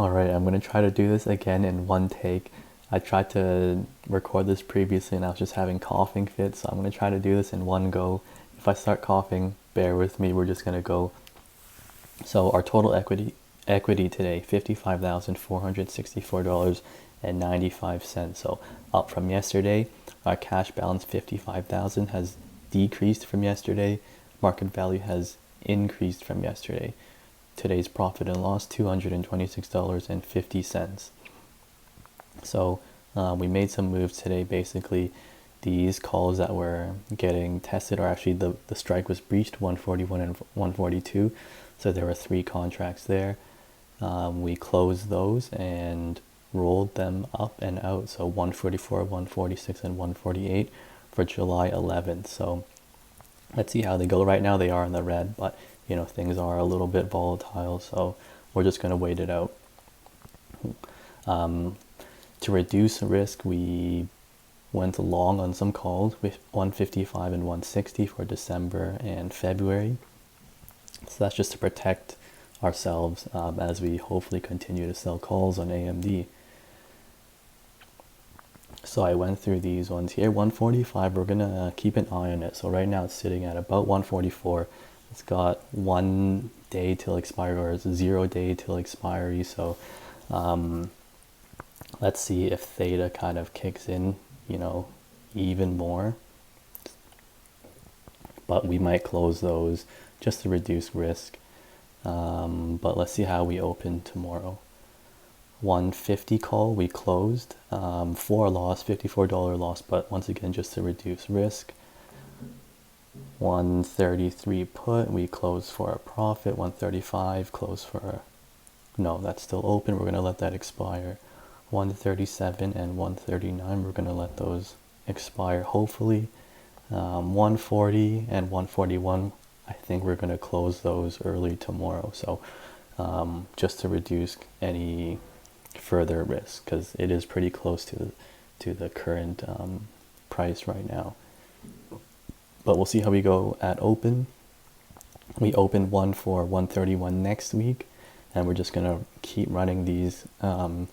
Alright, I'm gonna try to do this again in one take. I tried to record this previously and I was just having coughing fits, so I'm gonna try to do this in one go. If I start coughing, bear with me, we're just gonna go. So our total equity today, $55,464.95. So up from yesterday. Our cash balance 55,000 has decreased from yesterday. Market value has increased from yesterday. Today's profit and loss, $226.50. So we made some moves today. Basically, these calls that were getting tested, or actually the strike was breached, 141 and 142. So there were 3 contracts there. We closed those and rolled them up and out. So 144, 146, and 148 for July 11th. So let's see how they go. Right now they are in the red, but you know, things are a little bit volatile, so we're just going to wait it out. To reduce risk, we went long on some calls with 155 and 160 for December and February. So that's just to protect ourselves as we hopefully continue to sell calls on AMD. So I went through these ones here. 145, we're gonna keep an eye on it. So right now it's sitting at about 144. It's got 1 day till expiry, or it's 0 day till expiry. So let's see if theta kind of kicks in, you know, even more. But we might close those just to reduce risk. But let's see how we open tomorrow. 150 call, we closed for a loss, $54 loss, but once again, just to reduce risk. 133 put, we closed for a profit. 135 close for no, that's still open, we're going to let that expire. 137 and 139, we're going to let those expire hopefully. 140 and 141, I think we're going to close those early tomorrow. So just to reduce any further risk, because it is pretty close to the current price right now. But we'll see how we go at open. We open one for 131 next week, and we're just gonna keep running these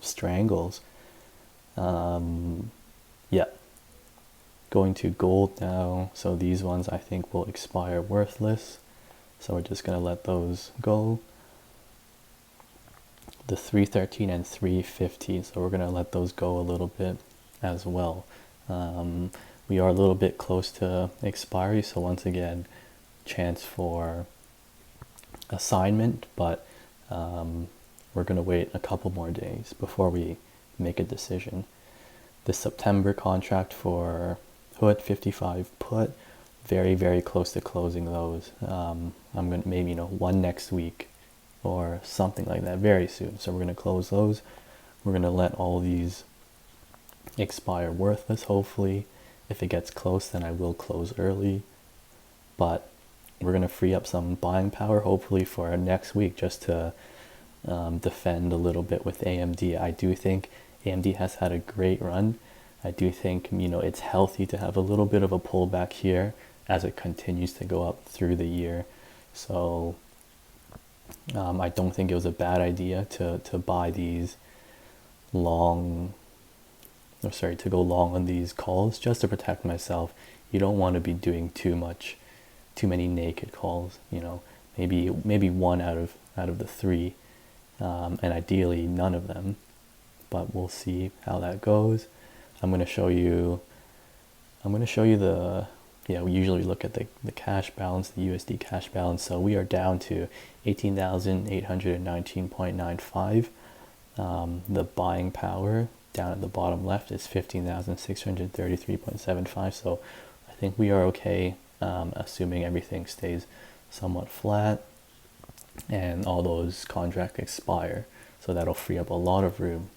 strangles. Yeah, going to gold now. So these ones I think will expire worthless, so we're just gonna let those go. The 313 and 350, so we're gonna let those go a little bit as well. We are a little bit close to expiry, so once again, chance for assignment, but we're gonna wait a couple more days before we make a decision. The September contract for put, 55 put, very, very close to closing those. I'm gonna maybe, you know, one next week or something like that very soon. So we're gonna close those. We're gonna let all these expire worthless, hopefully. If it gets close, then I will close early, but we're gonna free up some buying power hopefully for next week, just to defend a little bit with AMD. I do think AMD has had a great run. I do think, you know, it's healthy to have a little bit of a pullback here as it continues to go up through the year. So I don't think it was a bad idea to buy these long, or sorry, to go long on these calls just to protect myself. You don't want to be doing too many naked calls, you know, maybe one out of the 3, and ideally none of them, but we'll see how that goes. I'm going to show you the, yeah, we usually look at the cash balance, the USD cash balance. So we are down to 18,819.95. The buying power down at the bottom left is 15,633.75. So I think we are okay, assuming everything stays somewhat flat and all those contracts expire. So that'll free up a lot of room.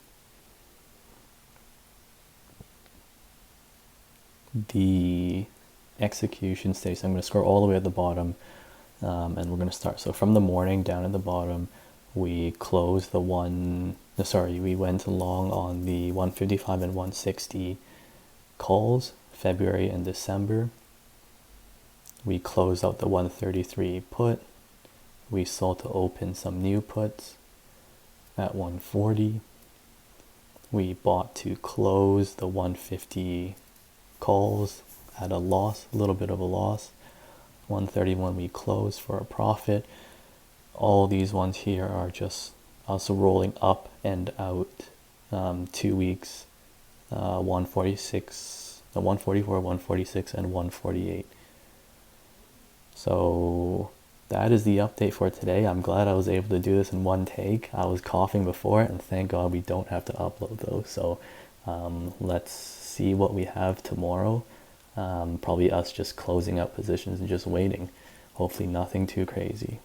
The execution stage, so I'm going to scroll all the way at the bottom, and we're going to start. So from the morning down at the bottom, we closed we went long on the 155 and 160 calls, February and December. We closed out the 133 put. We sold to open some new puts. at 140. We bought to close the 150 calls at a loss, a little bit of a loss. 131 we closed for a profit. All these ones here are just also rolling up and out. 2 weeks, 146, 144, 146, and 148. So that is the update for today. I'm glad I was able to do this in one take. I was coughing before, and thank God we don't have to upload those. So let's see what we have tomorrow. Probably us just closing up positions and just waiting. Hopefully nothing too crazy.